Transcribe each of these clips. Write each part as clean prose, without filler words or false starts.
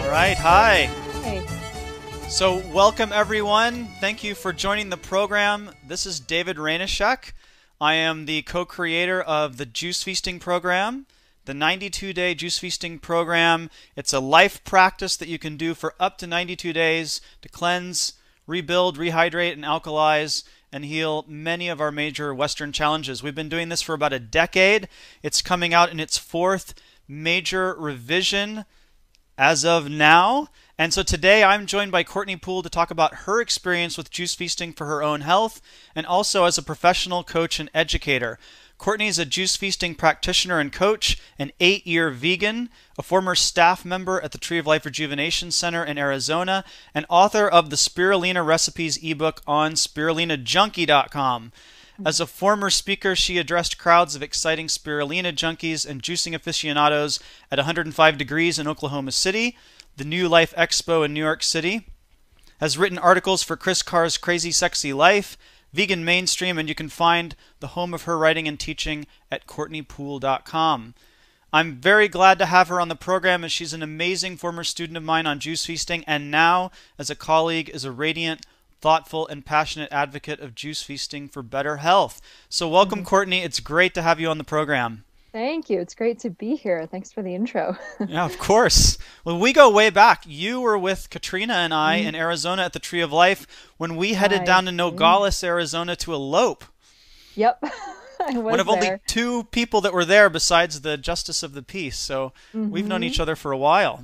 right, hi. Hey. So, welcome everyone. Thank you for joining the program. This is David Rainoshek. I am the co-creator of the Juice Feasting program, the 92-day Juice Feasting program. It's a life practice that you can do for up to 92 days to cleanse, rebuild, rehydrate, and alkalize and heal many of our major Western challenges. We've been doing this for about a decade. It's coming out in its fourth major revision as of now. And so today I'm joined by Courtney Poole to talk about her experience with juice feasting for her own health and also as a professional coach and educator. Courtney is a juice feasting practitioner and coach, an 8-year vegan, a former staff member at the Tree of Life Rejuvenation Center in Arizona, and author of the Spirulina Recipes ebook on spirulinajunkie.com. As a former speaker, she addressed crowds of exciting spirulina junkies and juicing aficionados at 105 Degrees in Oklahoma City, the New Life Expo in New York City, has written articles for Chris Carr's Crazy Sexy Life, Vegan Mainstream, and you can find the home of her writing and teaching at courtneypoole.com. I'm very glad to have her on the program, as she's an amazing former student of mine on juice feasting, and now, as a colleague, is a radiant, thoughtful, and passionate advocate of juice feasting for better health. So welcome, Courtney. It's great to have you on the program. Thank you. It's great to be here. Thanks for the intro. Yeah, of course. Well, we go way back. You were with Katrina and I in Arizona at the Tree of Life when we headed down to Nogales, Arizona to elope. Yep. I was One of there. only 2 people that were there besides the Justice of the Peace. So we've known each other for a while.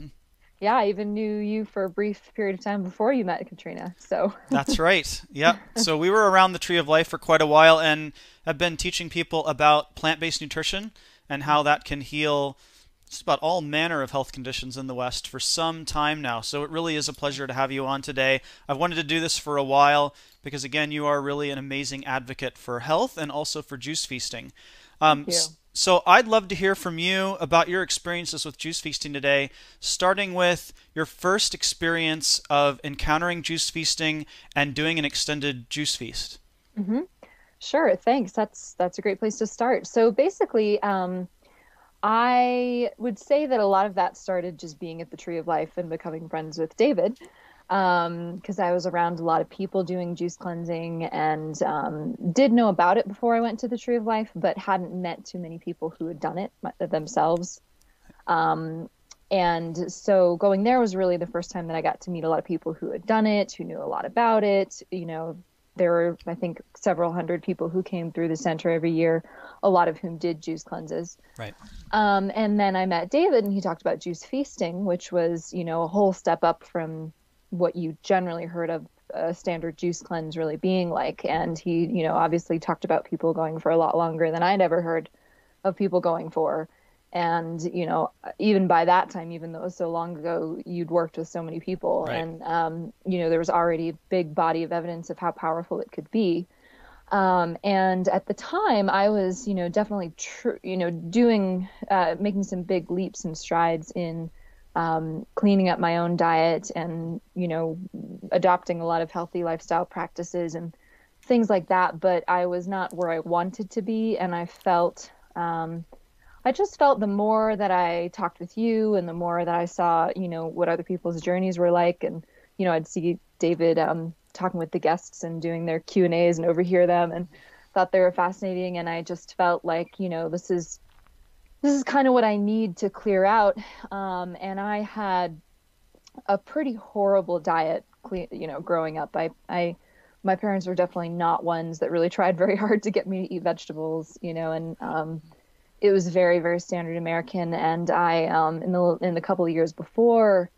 Yeah, I even knew you for a brief period of time before you met Katrina. So That's right. Yep. So we were around the Tree of Life for quite a while and have been teaching people about plant-based nutrition and how that can heal just about all manner of health conditions in the West for some time now. So it really is a pleasure to have you on today. I've wanted to do this for a while because, again, you are really an amazing advocate for health and also for juice feasting. Thank you. So I'd love to hear from you about your experiences with juice feasting today, starting with your first experience of encountering juice feasting and doing an extended juice feast. Sure. Thanks. That's a great place to start. So basically, I would say that a lot of that started just being at the Tree of Life and becoming friends with David, because I was around a lot of people doing juice cleansing and did know about it before I went to the Tree of Life, but hadn't met too many people who had done it themselves. And so going there was really the first time that I got to meet a lot of people who had done it, who knew a lot about it. You know, there were, I think, several hundred people who came through the center every year, a lot of whom did juice cleanses. Right. And then I met David and he talked about juice feasting, which was, you know, a whole step up from what you generally heard of a standard juice cleanse really being like. And he, you know, obviously talked about people going for a lot longer than I'd ever heard of people going for. And, you know, even by that time, even though it was so long ago, you'd worked with so many people. Right. And, you know, there was already a big body of evidence of how powerful it could be. And at the time I was, you know, definitely, doing, making some big leaps and strides in cleaning up my own diet and, you know, adopting a lot of healthy lifestyle practices and things like that. But I was not where I wanted to be. And I just felt the more that I talked with you and the more that I saw, you know, what other people's journeys were like. And, you know, I'd see David talking with the guests and doing their Q&As and overhear them and thought they were fascinating. And I just felt like, you know, this is kind of what I need to clear out. And I had a pretty horrible diet, you know, growing up. My parents were definitely not ones that really tried very hard to get me to eat vegetables, you know, and it was very, very standard American. And I, in the couple of years before,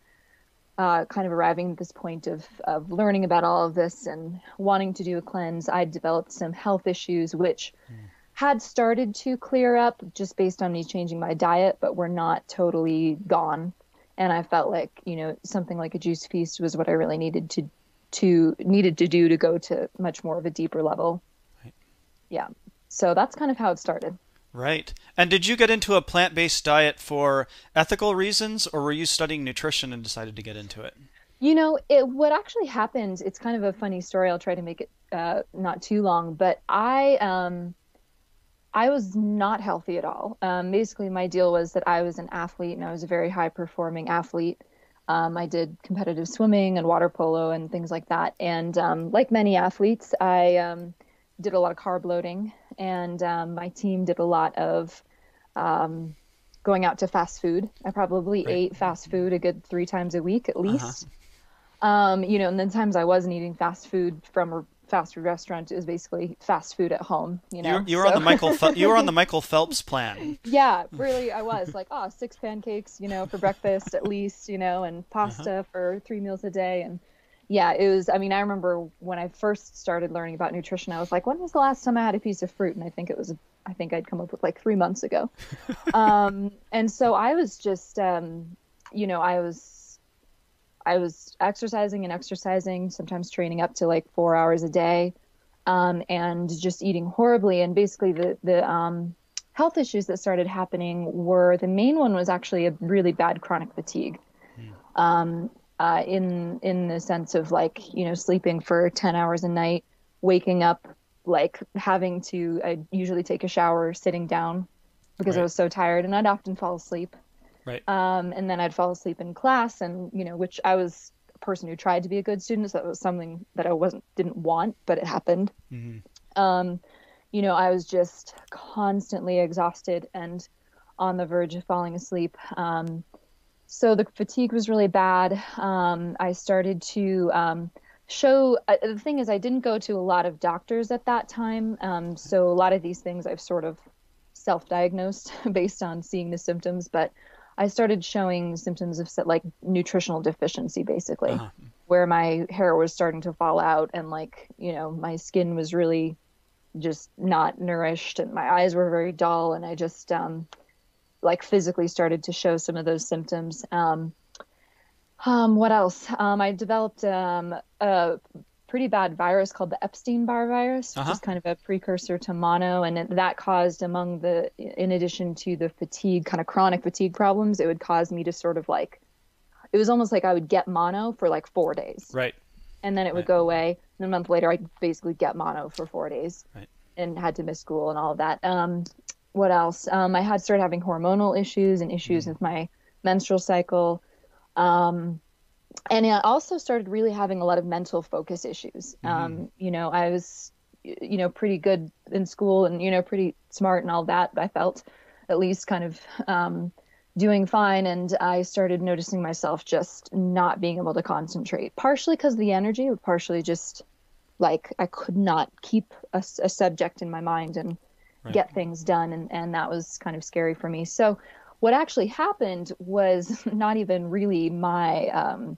kind of arriving at this point of learning about all of this and wanting to do a cleanse, I developed some health issues, which had started to clear up just based on me changing my diet, but were not totally gone. And I felt like, you know, something like a juice feast was what I really needed to do to go to much more of a deeper level. Right. Yeah. So that's kind of how it started. Right. And did you get into a plant-based diet for ethical reasons, or were you studying nutrition and decided to get into it? You know, what actually happened, it's kind of a funny story. I'll try to make it not too long, but I was not healthy at all. Basically, my deal was that I was an athlete and I was a very high performing athlete. I did competitive swimming and water polo and things like that. And like many athletes, I did a lot of carb loading, and my team did a lot of um, going out to fast food. I probably Right. ate fast food a good 3 times a week at Uh-huh. least. And then times I wasn't eating fast food from a fast food restaurant, it was basically fast food at home, You were on So the you were on the Michael Phelps plan. yeah, really, I was like, oh, 6 pancakes, for breakfast at least, and Uh-huh. pasta for 3 meals a day. And yeah, it was, I mean, I remember when I first started learning about nutrition, I was like, when was the last time I had a piece of fruit? And I think I'd come up with like 3 months ago. And so I was just, you know, I was exercising and exercising, sometimes training up to like 4 hours a day, and just eating horribly. And basically, the health issues that started happening were the main one was actually a really bad chronic fatigue. Hmm. In the sense of like sleeping for 10 hours a night, waking up like having to I usually take a shower sitting down because I Right. was so tired, and I'd often fall asleep. Right. And then I'd fall asleep in class, and which I was a person who tried to be a good student, so that was something that I didn't want, but it happened. Hmm. Um, I was just constantly exhausted and on the verge of falling asleep. So the fatigue was really bad. I started to show, the thing is, I didn't go to a lot of doctors at that time. So a lot of these things I've sort of self-diagnosed based on seeing the symptoms, but I started showing symptoms of like nutritional deficiency, basically, Uh-huh. where my hair was starting to fall out, and like, my skin was really just not nourished, and my eyes were very dull, and I just like physically started to show some of those symptoms. What else? I developed a pretty bad virus called the Epstein-Barr virus, which Uh-huh. is kind of a precursor to mono, and that caused, in addition to the fatigue, kind of chronic fatigue problems, it would cause me to sort of like, it was almost like I would get mono for like 4 days, Right. and then it would Right. go away. And a month later, I'd basically get mono for 4 days Right. and had to miss school and all of that. What else? I had started having hormonal issues and issues Mm. with my menstrual cycle. Um, and I also started really having a lot of mental focus issues. Mm-hmm. I was, pretty good in school and, pretty smart and all that. I felt at least kind of doing fine. And I started noticing myself just not being able to concentrate, partially because of the energy, but partially just like I could not keep a subject in my mind and Right. get things done. And that was kind of scary for me. So what actually happened was not even really my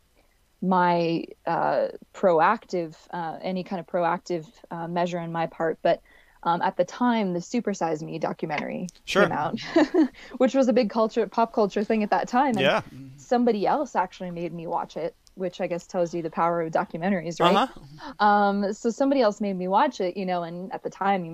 proactive, any kind of proactive measure on my part. But at the time, the Super Size Me documentary Sure. came out, which was a big pop culture thing at that time. And Yeah. somebody else actually made me watch it, which I guess tells you the power of documentaries, right? Uh-huh. So somebody else made me watch it, and at the time,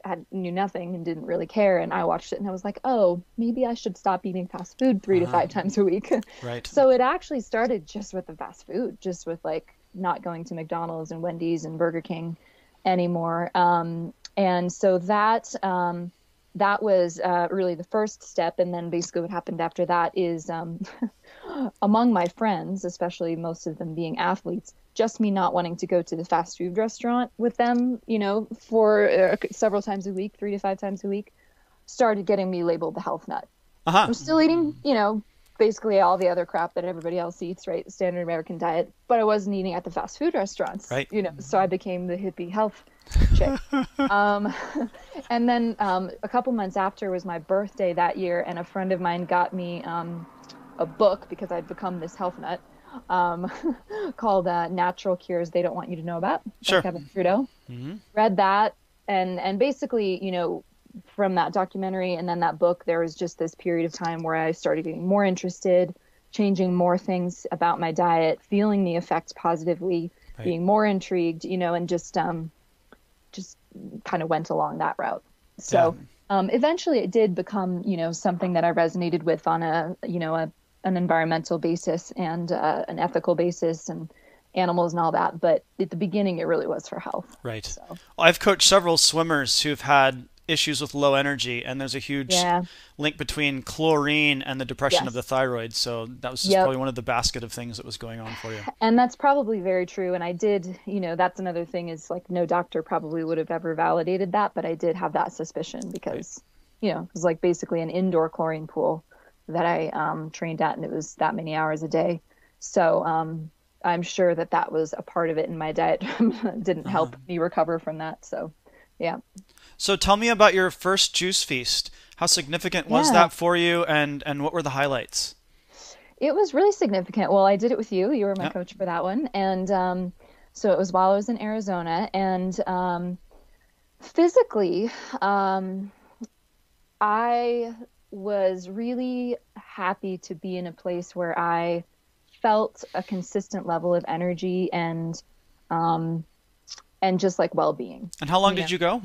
I knew nothing and didn't really care. And I watched it and I was like, oh, maybe I should stop eating fast food 3 to 5 times a week. Right. So it actually started just with the fast food, just with like not going to McDonald's and Wendy's and Burger King anymore. And so that was really the first step. And then basically what happened after that is among my friends, especially most of them being athletes, just me not wanting to go to the fast food restaurant with them, for several times a week, 3 to 5 times a week, started getting me labeled the health nut. Uh-huh. I'm still eating, basically all the other crap that everybody else eats, right? The standard American diet, but I wasn't eating at the fast food restaurants, Right. So I became the hippie health chick. And then a couple months after was my birthday that year, and a friend of mine got me a book because I'd become this health nut, called Natural Cures They Don't Want You to Know About by Sure. Kevin Trudeau. Mm-hmm. Read that, and basically, from that documentary and then that book, there was just this period of time where I started getting more interested, changing more things about my diet, feeling the effects positively, Right. being more intrigued, and just kind of went along that route. So eventually it did become, something that I resonated with on an environmental basis and an ethical basis and animals and all that. But at the beginning, it really was for health. Right. So I've coached several swimmers who've had issues with low energy, and there's a huge Yeah. link between chlorine and the depression of the Yes. thyroid. So that was just Yep. probably one of the basket of things that was going on for you. And that's probably very true. And I did, that's another thing is like no doctor probably would have ever validated that, but I did have that suspicion Right. because, it was like basically an indoor chlorine pool that I trained at, and it was that many hours a day. So I'm sure that that was a part of it, and my diet didn't Uh-huh. help me recover from that. So, yeah. So tell me about your first juice feast. How significant was Yeah. that for you, and what were the highlights? It was really significant. Well, I did it with you. You were my Yeah. coach for that one. And so it was while I was in Arizona. And physically, um, I was really happy to be in a place where I felt a consistent level of energy um, and just like well-being. And how long You know, did you go?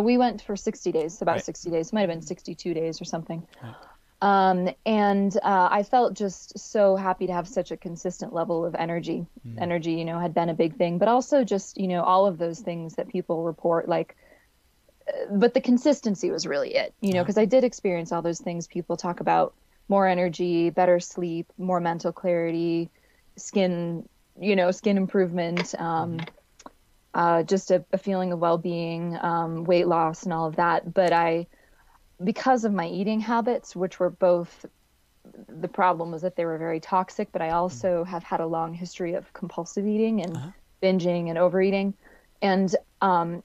we went for 60 days, about Right. 60 days. It might have been 62 days or something. Right. And I felt just so happy to have such a consistent level of energy. Mm. Energy, had been a big thing, but also just, all of those things that people report, like, but the consistency was really it, Uh-huh. because I did experience all those things people talk about: more energy, better sleep, more mental clarity, skin, skin improvement, Mhm. just a feeling of well-being, weight loss and all of that. But because of my eating habits, which were both, the problem was that they were very toxic, but I also have had a long history of compulsive eating and Uh-huh. binging and overeating. And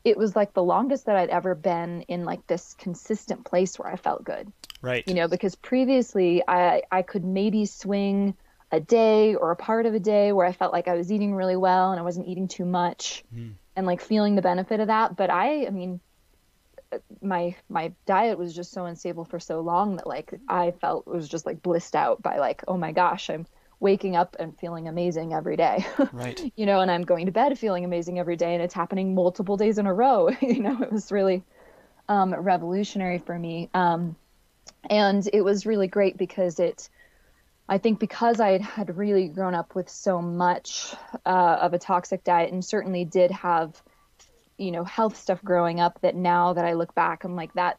it was like the longest that I'd ever been in like this consistent place where I felt good, Right. because previously I could maybe swing a day or a part of a day where I felt like I was eating really well and I wasn't eating too much Mm. and like feeling the benefit of that. But I mean, my diet was just so unstable for so long that like I felt was just like blissed out by like, oh my gosh, I'm waking up and feeling amazing every day. Right. And I'm going to bed feeling amazing every day, and it's happening multiple days in a row. It was really revolutionary for me. And it was really great because I think because I had really grown up with so much of a toxic diet, and certainly did have health stuff growing up, that now that I look back, I'm like, that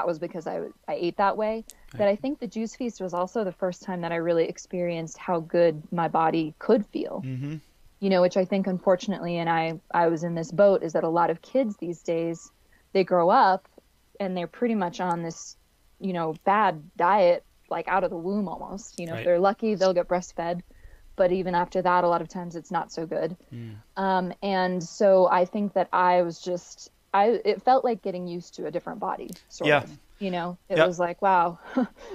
was because I ate that way. Right. That I think the juice feast was also the first time that I really experienced how good my body could feel. Mm-hmm. Which I think, unfortunately, and I was in this boat, is that a lot of kids these days, they grow up and they're pretty much on this, bad diet, like out of the womb almost. If Right. they're lucky, they'll get breastfed. But even after that, a lot of times it's not so good. Mm. And so I think that it felt like getting used to a different body, sort Yeah. of. It Yep. was like, wow,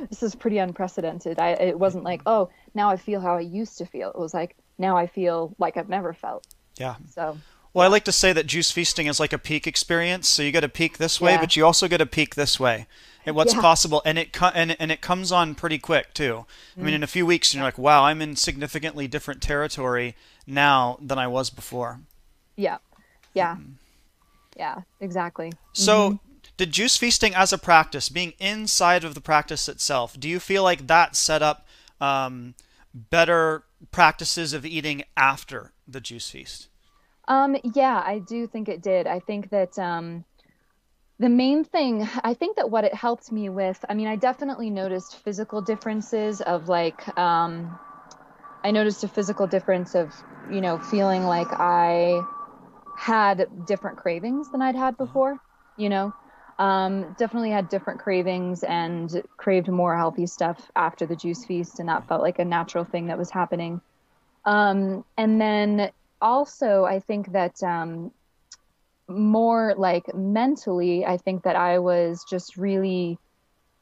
this is pretty unprecedented. It wasn't like, oh, now I feel how I used to feel. It was like, now I feel like I've never felt. Yeah. So, Well, I yeah, like to say that juice feasting is like a peak experience. So you get a peak this way, yeah, but you also get a peak this way. And what's yeah. possible, and it comes on pretty quick too. I mean, Mm, in a few weeks, you're like, wow, I'm in significantly different territory now than I was before. yeah, yeah, yeah, exactly. So, did juice feasting as a practice, being inside of the practice itself, do you feel like that set up better practices of eating after the juice feast? Yeah, I do think it did. I think that the main thing, I think that what it helped me with, I mean, I definitely noticed physical differences of like, I noticed a physical difference of, feeling like I had different cravings than I'd had Uh-huh. before, you know. Definitely had different cravings and craved more healthy stuff after the juice feast, and that Right. felt like a natural thing that was happening. And then also, I think that more like mentally, I think that I was just really,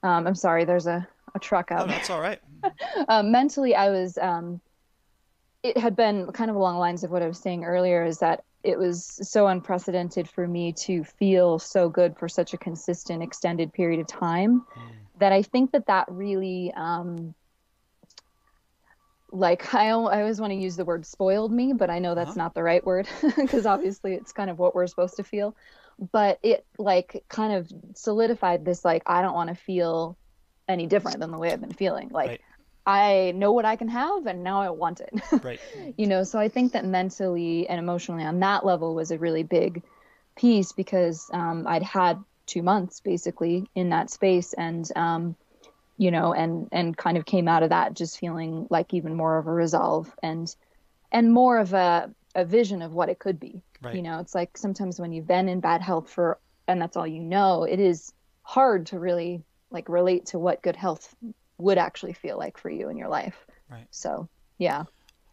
I'm sorry, there's a truck Oh, out that's all right. there. Mentally, it had been kind of along the lines of what I was saying earlier, is that it was so unprecedented for me to feel so good for such a consistent, extended period of time, Mm. that I think that that really, like, I always want to use the word spoiled me, but I know Uh-huh. that's not the right word because obviously it's kind of what we're supposed to feel. But it like kind of solidified this, like, I don't want to feel any different than the way I've been feeling. Like, Right. I know what I can have and now I want it. Right. So I think that mentally and emotionally on that level was a really big piece because I'd had 2 months basically in that space. And, and kind of came out of that just feeling like even more of a resolve and more of a vision of what it could be. Right. It's like sometimes when you've been in bad health and that's all it is hard to really like relate to what good health would actually feel like for you in your life. Right. So, yeah.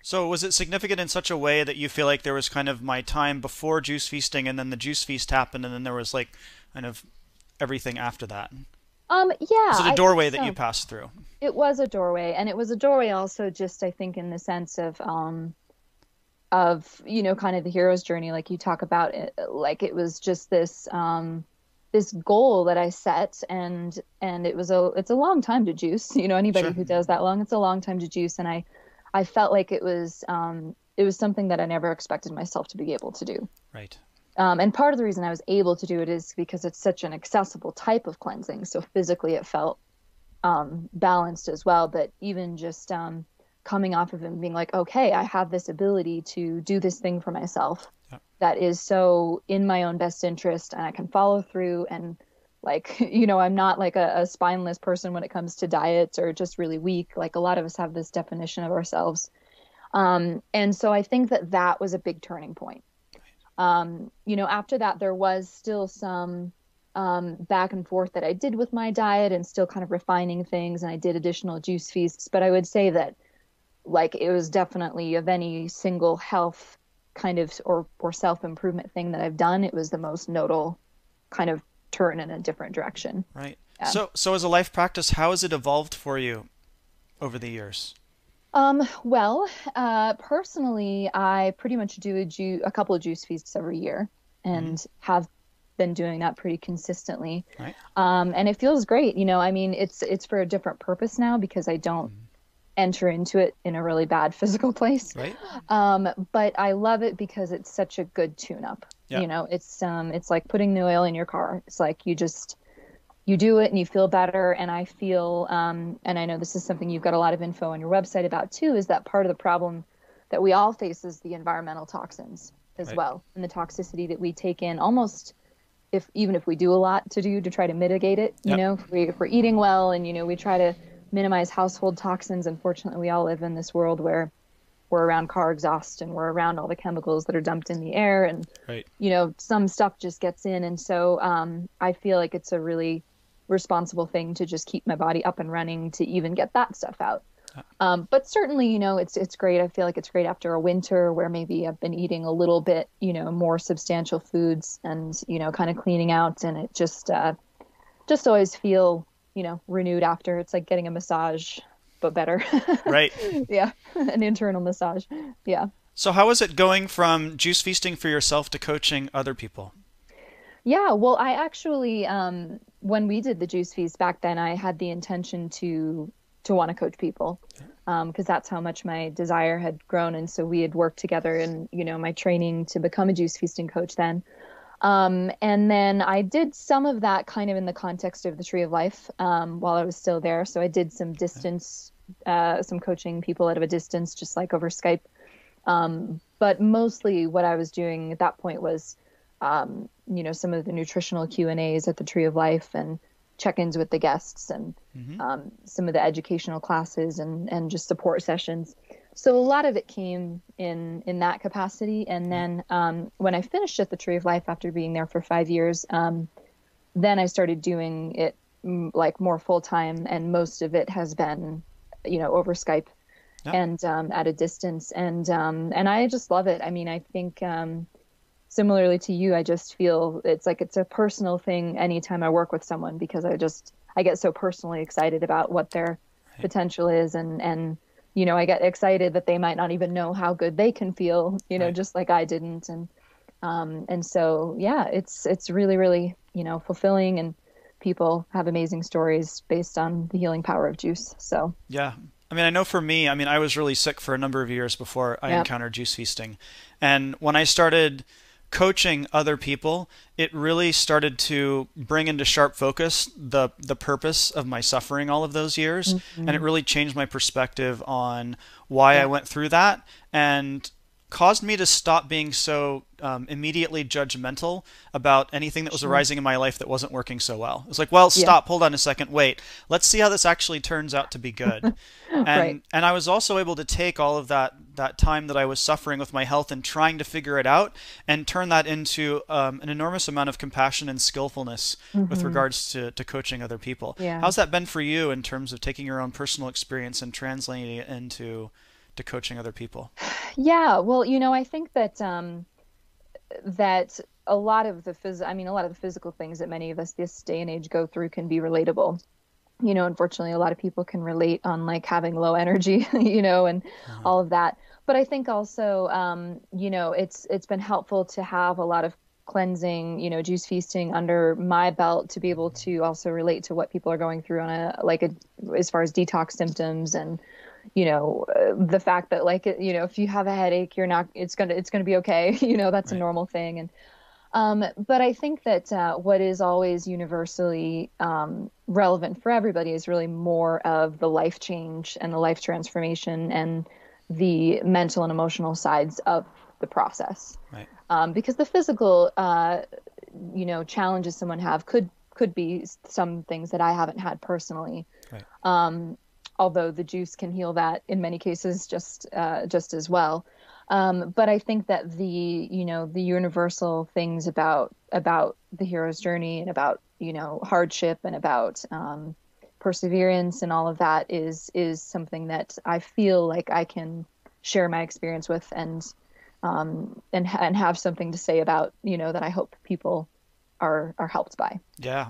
So was it significant in such a way that you feel like there was kind of my time before juice feasting and then the juice feast happened and then there was like kind of everything after that? Yeah. Was it a doorway that you passed through? It was a doorway, and it was a doorway also just I think in the sense of kind of the hero's journey, like you talk about it, like it was just this this goal that I set, and it's a long time to juice. Anybody Sure. who does that long, it's a long time to juice, and I felt like it was something that I never expected myself to be able to do. Right. And part of the reason I was able to do it is because it's such an accessible type of cleansing. So physically it felt balanced as well. But even just coming off of it and being like, okay, I have this ability to do this thing for myself that is so in my own best interest, and I can follow through. And like, I'm not like a spineless person when it comes to diets or just really weak. Like a lot of us have this definition of ourselves. And so I think that was a big turning point. After that, there was still some back and forth that I did with my diet and still kind of refining things. And I did additional juice feasts. But I would say that like it was definitely of any single health kind of or self-improvement thing that I've done, it was the most nodal kind of turn in a different direction. Right. Yeah. So as a life practice, how has it evolved for you over the years? Personally, I pretty much do a couple of juice feasts every year and have been doing that pretty consistently. Right. And it feels great. I mean, it's for a different purpose now because I don't enter into it in a really bad physical place. Right. But I love it because it's such a good tune-up. Yeah. It's like putting the oil in your car. It's like you do it and you feel better. And I feel, and I know this is something you've got a lot of info on your website about too, is that part of the problem that we all face is the environmental toxins as well. And the toxicity that we take in almost even if we do a lot to try to mitigate it, if we're eating well and, we try to minimize household toxins. Unfortunately, we all live in this world where we're around car exhaust and we're around all the chemicals that are dumped in the air and, some stuff just gets in. And so I feel like it's a really responsible thing to just keep my body up and running to even get that stuff out. But certainly, it's great. I feel like it's great after a winter where maybe I've been eating a little bit, more substantial foods and, kind of cleaning out, and it just always feel, renewed after. It's like getting a massage, but better. Right. Yeah. An internal massage. Yeah. So how is it going from juice feasting for yourself to coaching other people? Yeah, well, I actually, when we did the juice feast back then, I had the intention to want to coach people, because that's how much my desire had grown. And so we had worked together in, my training to become a juice feasting coach then. And then I did some of that kind of in the context of the Tree of Life, while I was still there. So I did some distance, some coaching people out of a distance, just like over Skype. But mostly what I was doing at that point was, some of the nutritional Q&As at the Tree of Life and check-ins with the guests and some of the educational classes and just support sessions. So a lot of it came in that capacity. And then when I finished at the Tree of Life after being there for 5 years, then I started doing it like more full-time, and most of it has been, over Skype and at a distance. And I just love it. I mean, I think similarly to you, I just feel it's a personal thing anytime I work with someone, because I get so personally excited about what their potential is. And, I get excited that they might not even know how good they can feel, just like I didn't. And so, yeah, it's really, really, fulfilling, and people have amazing stories based on the healing power of juice. So, yeah. I mean, I know for me, I was really sick for a number of years before I encountered juice feasting. And when I started coaching other people, it really started to bring into sharp focus the purpose of my suffering all of those years. And it really changed my perspective on why I went through that, and caused me to stop being so immediately judgmental about anything that was Sure. arising in my life that wasn't working so well. It's like, well, Yeah. stop, hold on a second, wait, let's see how this actually turns out to be good. Right. And I was also able to take all of that time that I was suffering with my health and trying to figure it out and turn that into an enormous amount of compassion and skillfulness with Hmm. regards to coaching other people. Yeah. How's that been for you in terms of taking your own personal experience and translating it into to coaching other people? Yeah. Well, I think that that a lot of a lot of the physical things that many of us this day and age go through can be relatable. Unfortunately, a lot of people can relate on like having low energy, and Uh-huh. all of that. But I think also, it's been helpful to have a lot of cleansing, juice feasting under my belt to be able to also relate to what people are going through on as far as detox symptoms and the fact that like if you have a headache, you're not it's gonna be okay. That's a Right. normal thing. And but I think that what is always universally relevant for everybody is really more of the life change and the life transformation and the mental and emotional sides of the process. Right. Because the physical, challenges someone have could be some things that I haven't had personally. Right. Although the juice can heal that in many cases just as well. But I think that the universal things about the hero's journey and about hardship and about perseverance and all of that is something that I feel like I can share my experience with and have something to say about that I hope people are helped by. Yeah.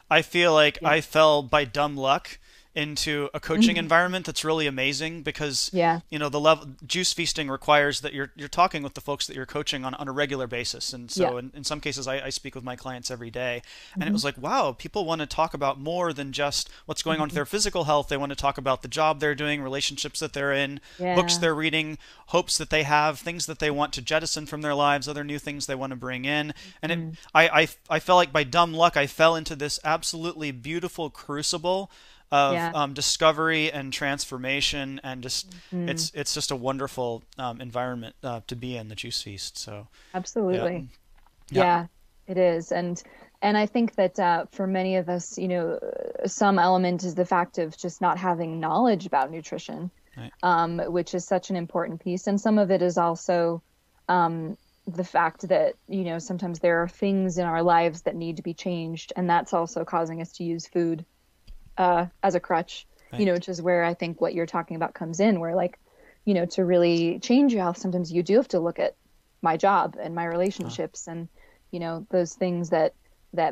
I feel like Yeah. I fell by dumb luck into a coaching Mhm. environment that's really amazing because Yeah. the level juice feasting requires that you're talking with the folks that you're coaching on a regular basis. And Yeah. so in some cases I speak with my clients every day, and it Hmm. was like, wow, people want to talk about more than just what's going on with Hmm. their physical health. They want to talk about the job they're doing, relationships that they're in, books Yeah. they're reading, hopes that they have, things that they want to jettison from their lives, other new things they want to bring in. And Mm. I felt like by dumb luck I fell into this absolutely beautiful crucible of Yeah. discovery and transformation, and just Mm. it's just a wonderful environment to be in, the Juice Feast. So yeah, Absolutely. yeah, Yeah, it is. And I think that for many of us, some element is the fact of just not having knowledge about nutrition, right, which is such an important piece. And some of it is also the fact that, sometimes there are things in our lives that need to be changed, and that's also causing us to use food as a crutch, right, which is where I think what you're talking about comes in, where like, to really change your health, sometimes you do have to look at my job and my uh, relationships and, those things that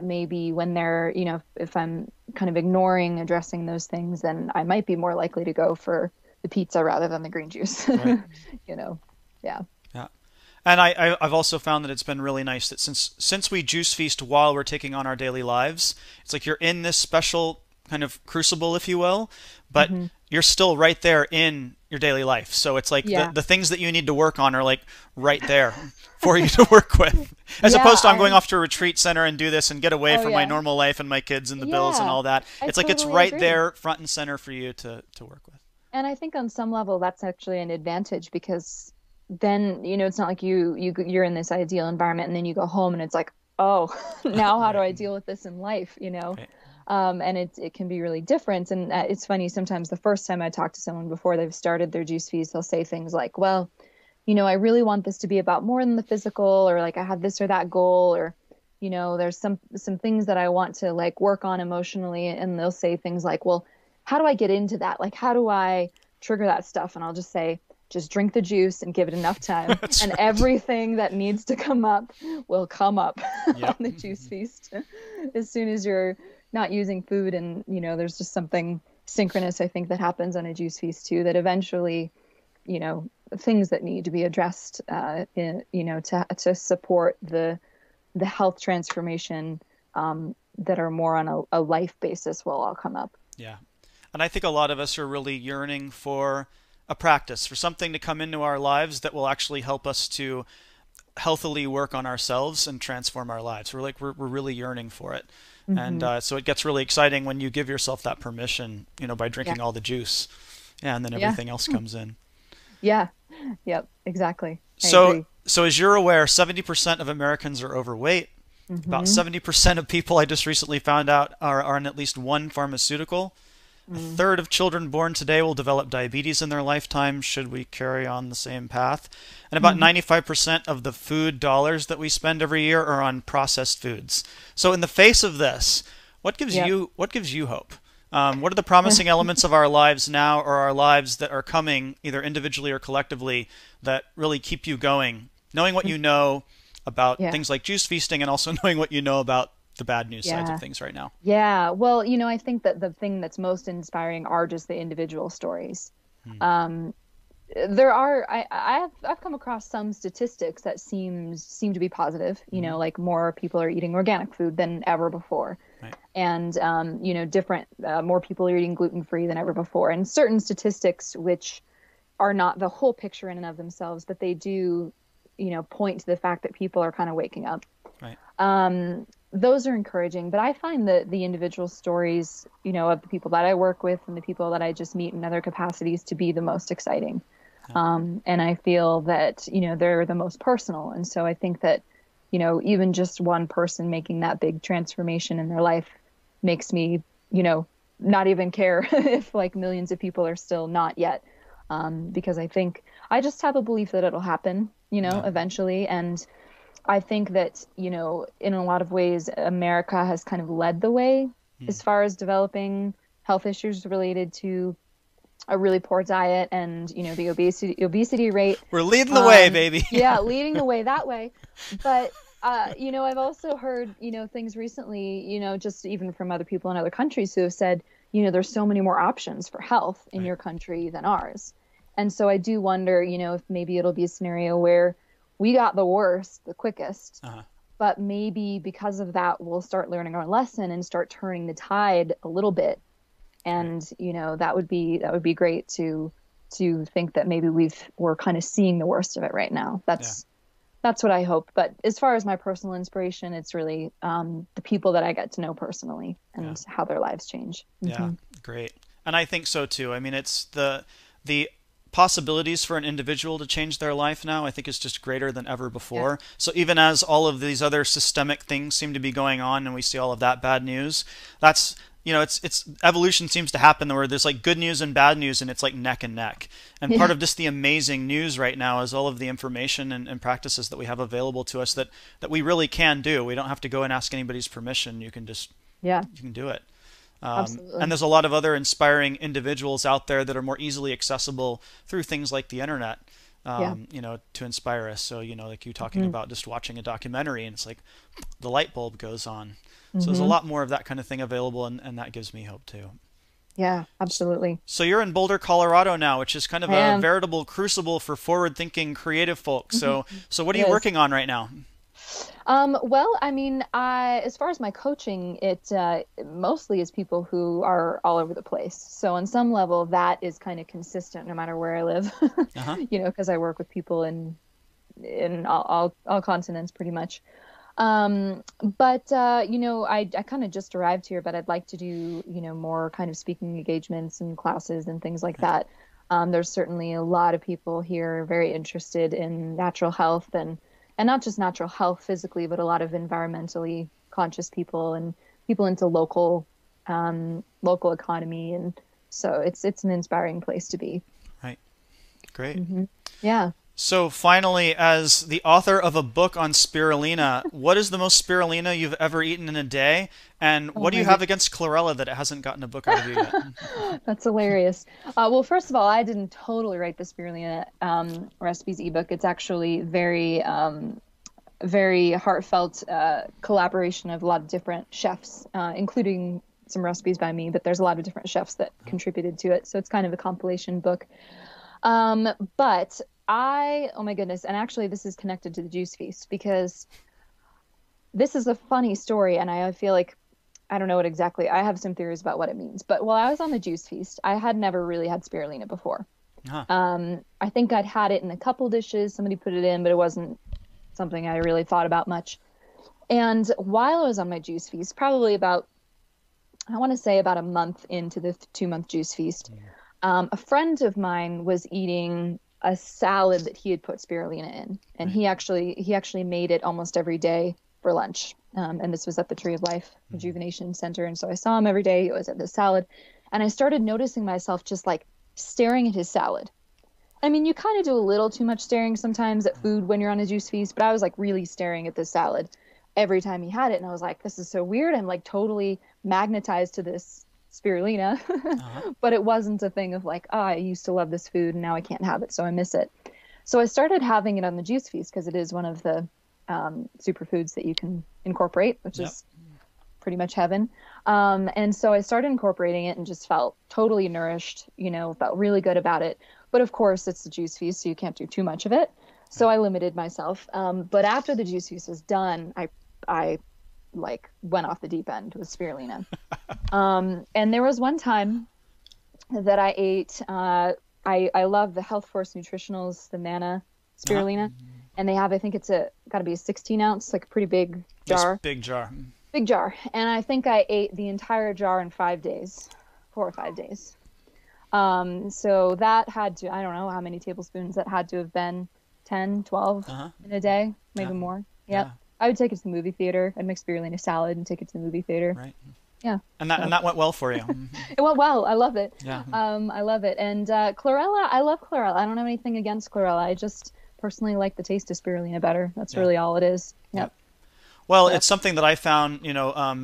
maybe when they're, if I'm kind of ignoring addressing those things, then I might be more likely to go for the pizza rather than the green juice, right, you know? Yeah. yeah. And I've also found that it's been really nice that since we juice feast while we're taking on our daily lives, it's like you're in this special kind of crucible, if you will, but Hmm. you're still right there in your daily life. So it's like Yeah. the things that you need to work on are like right there for you to work with. As Yeah. opposed to I'm going off to a retreat center and do this and get away Oh from my yeah. normal life and my kids and the bills and Yeah. all that. I It's like it's totally right agree. there front and center for you to work with. And I think on some level that's actually an advantage because then, it's not like you're in this ideal environment and then you go home and it's like, oh, now how do Right. I deal with this in life? Right. And it can be really different. And it's funny, sometimes the first time I talk to someone before they've started their juice feast, they'll say things like, well, I really want this to be about more than the physical, or like I have this or that goal, or there's some things that I want to like work on emotionally, and they'll say things like, well, how do I get into that? Like, how do I trigger that stuff? And I'll just say, just drink the juice and give it enough time, That's and right. everything that needs to come up will come up on Yep. the juice feast. As soon as you're not using food, and there's just something synchronous, I think, that happens on a juice feast too, that eventually, things that need to be addressed, to support the health transformation, that are more on a life basis will all come up. Yeah. And I think a lot of us are really yearning for a practice, for something to come into our lives that will actually help us to healthily work on ourselves and transform our lives. We're really yearning for it. And Hmm. so it gets really exciting when you give yourself that permission, by Yeah. drinking all the juice. Yeah, and then Yeah. everything else comes in. Yeah. Yep. Exactly. I So, agree. so as you're aware, 70% of Americans are overweight. About Mm-hmm. 70% of people I just recently found out are on at least one pharmaceutical. A Mm. third of children born today will develop diabetes in their lifetime should we carry on the same path. And about Mm-hmm. 95% of the food dollars that we spend every year are on processed foods. So in the face of this, Yep. what gives you hope? What are the promising elements of our lives now or our lives that are coming, either individually or collectively, that really keep you going? Knowing what you know about Yeah. things like juice feasting and also knowing what you know about the bad news sides of Yeah. things right now. Yeah. Well, I think that the thing that's most inspiring are just the individual stories. Hmm. Um, there are I've come across some statistics that seem to be positive. Hmm. Like more people are eating organic food than ever before, Right. and different more people are eating gluten free than ever before. And certain statistics which are not the whole picture in and of themselves, but they do, point to the fact that people are kind of waking up. Right. Those are encouraging, but I find that the individual stories, of the people that I work with and the people that I just meet in other capacities to be the most exciting. Yeah. And I feel that, they're the most personal. And so I think that, even just one person making that big transformation in their life makes me, not even care if like millions of people are still not yet. Because I think I just have a belief that it'll happen, Yeah. eventually. And I think that, in a lot of ways, America has kind of led the way Hmm. as far as developing health issues related to a really poor diet and, the obesity rate. We're leading the way, Um, baby. yeah, leading the way that way. But I've also heard, things recently, just even from other people in other countries who have said, there's so many more options for health in Right. your country than ours. And so I do wonder, if maybe it'll be a scenario where we got the worst the quickest, Uh-huh. but maybe because of that, we'll start learning our lesson and start turning the tide a little bit. Right. And, that would be great to think that maybe we're kind of seeing the worst of it right now. Yeah. That's what I hope. But as far as my personal inspiration, it's really the people that I get to know personally Yeah. and how their lives change. Yeah. Hmm. Great. And I think so too. I mean, it's the possibilities for an individual to change their life now, I think is just greater than ever Yeah. before. So even as all of these other systemic things seem to be going on and we see all of that bad news, that's it's evolution seems to happen where there's like good news and bad news and it's like neck and neck. And part Yeah. of just the amazing news right now is all of the information and practices that we have available to us that we really can do. We don't have to go and ask anybody's permission. Yeah. You can do it. And Absolutely. there's a lot of other inspiring individuals out there that are more easily accessible through things like the internet, Yeah. to inspire us. So, like you talking Hmm. about just watching a documentary and it's like the light bulb goes on. So there's a Hmm. lot more of that kind of thing available, and that gives me hope too. Yeah. Absolutely. So you're in Boulder, Colorado now, which is kind of I a am. veritable crucible for forward-thinking, creative folks. So what are It you is. working on right now? Well, I mean, as far as my coaching, it mostly is people who are all over the place. So on some level, that is kind of consistent no matter where I live, Uh-huh. because I work with people in all continents pretty much. But I kind of just arrived here, but I'd like to do, more kind of speaking engagements and classes and things like Right. that. There's certainly a lot of people here very interested in natural health and not just natural health physically, but a lot of environmentally conscious people and people into local economy. And so it's an inspiring place to be. Right. Great. Hmm. Yeah. So finally, as the author of a book on spirulina, what is the most spirulina you've ever eaten in a day? And Oh what do my you have against chlorella that it hasn't gotten a book out of you yet? That's hilarious. Well, first of all, I didn't totally write the spirulina recipes ebook. It's actually very heartfelt collaboration of a lot of different chefs, including some recipes by me. But there's a lot of different chefs that contributed to it, so it's kind of a compilation book. But oh my goodness, and actually, this is connected to the Juice Feast because this is a funny story, and I feel like I don't know what exactly. I have some theories about what it means. But while I was on the Juice Feast, I had never really had spirulina before. Huh. I think I'd had it in a couple dishes. Somebody put it in, but it wasn't something I really thought about much. And while I was on my Juice Feast, probably about, I want to say about a month into the 2-month Juice Feast, a friend of mine was eating a salad that he had put spirulina in, and Right. he actually made it almost every day for lunch. And this was at the Tree of Life Mm-hmm. Rejuvenation Center, and so I saw him every day. He was at this salad, and I started noticing myself just like staring at his salad. I mean, you kind of do a little too much staring sometimes at food when you're on a juice feast, but I was like really staring at this salad every time he had it, and I was like, this is so weird. I'm like totally magnetized to this spirulina, Uh-huh. but it wasn't a thing of like, oh, I used to love this food and now I can't have it, so I miss it. So I started having it on the juice feast because it is one of the superfoods that you can incorporate, which Yep. is pretty much heaven. And so I started incorporating it and just felt totally nourished, felt really good about it. But of course, it's the juice feast, so you can't do too much of it. So I limited myself. But after the juice feast was done, I like went off the deep end with spirulina. And there was one time that I ate, I love the Health Force Nutritionals, the Nana Uh-huh. spirulina. And they have, I think it's got to be a 16 ounce, like a pretty big This jar. big jar. Big jar. And I think I ate the entire jar in 5 days, 4 or 5 days. So that had to, I don't know how many tablespoons that had to have been, 10, 12 Uh-huh. in a day, maybe Yeah. more. Yep. Yeah. I would take it to the movie theater. I'd make spirulina salad and take it to the movie theater. Right. Yeah. And that went well for you. Mhm. It went well. I love it. Yeah. I love it. And chlorella, I love chlorella. I don't have anything against chlorella. I just personally like the taste of spirulina better. That's really all it is. Yep. Well, Yep. it's something that I found,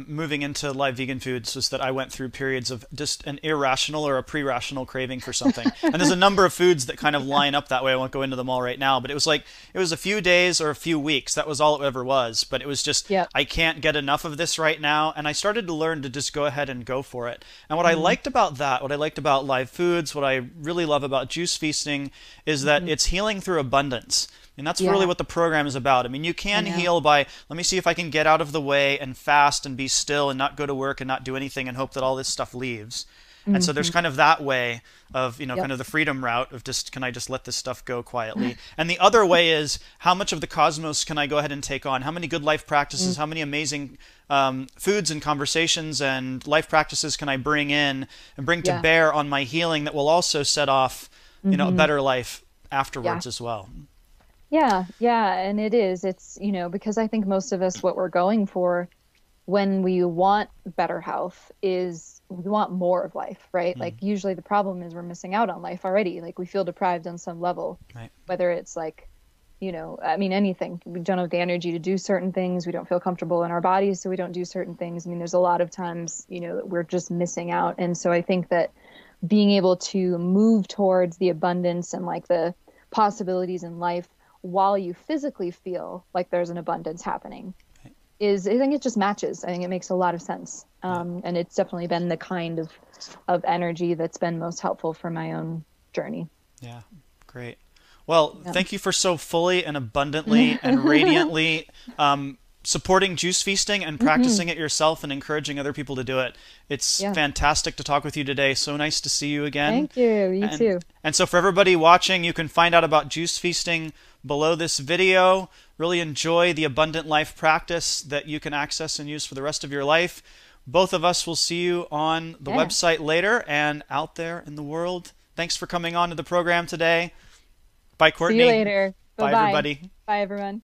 moving into live vegan foods was that I went through periods of just an irrational or a pre-rational craving for something. And there's a number of foods that kind of line up that way. I won't go into them all right now, but it was a few days or a few weeks. That was all it ever was. But it was just, Yep. I can't get enough of this right now. And I started to learn to just go ahead and go for it. And what I liked about that, what I liked about live foods, what I really love about juice feasting is that it's healing through abundance. And that's really what the program is about. I mean, you can heal by, let me see if I can get out of the way and fast and be still and not go to work and not do anything and hope that all this stuff leaves. And so there's kind of that way of, kind of the freedom route of just, can I just let this stuff go quietly? And the other way is, how much of the cosmos can I go ahead and take on? How many good life practices, how many amazing foods and conversations and life practices can I bring in and bring to bear on my healing that will also set off, a better life afterwards as well? Yeah, and it is. It's, because I think most of us, what we're going for when we want better health is we want more of life, right? Like usually the problem is we're missing out on life already. Like we feel deprived on some level, Right. whether it's like, I mean, anything. We don't have the energy to do certain things. We don't feel comfortable in our bodies, so we don't do certain things. I mean, there's a lot of times, that we're just missing out. And so I think that being able to move towards the abundance and like the possibilities in life while you physically feel like there's an abundance happening I think it just matches. I think it makes a lot of sense. And it's definitely been the kind of energy that's been most helpful for my own journey. Yeah, great. Well, thank you for so fully and abundantly and radiantly supporting juice feasting and practicing it yourself and encouraging other people to do it. It's fantastic to talk with you today. So nice to see you again. Thank you. You too. And so for everybody watching, you can find out about juice feasting below this video. Really enjoy the abundant life practice that you can access and use for the rest of your life. Both of us will see you on the website later and out there in the world. Thanks for coming on to the program today. Bye, Courtney. See you later. Bye, Bye-bye. everybody. Bye, everyone.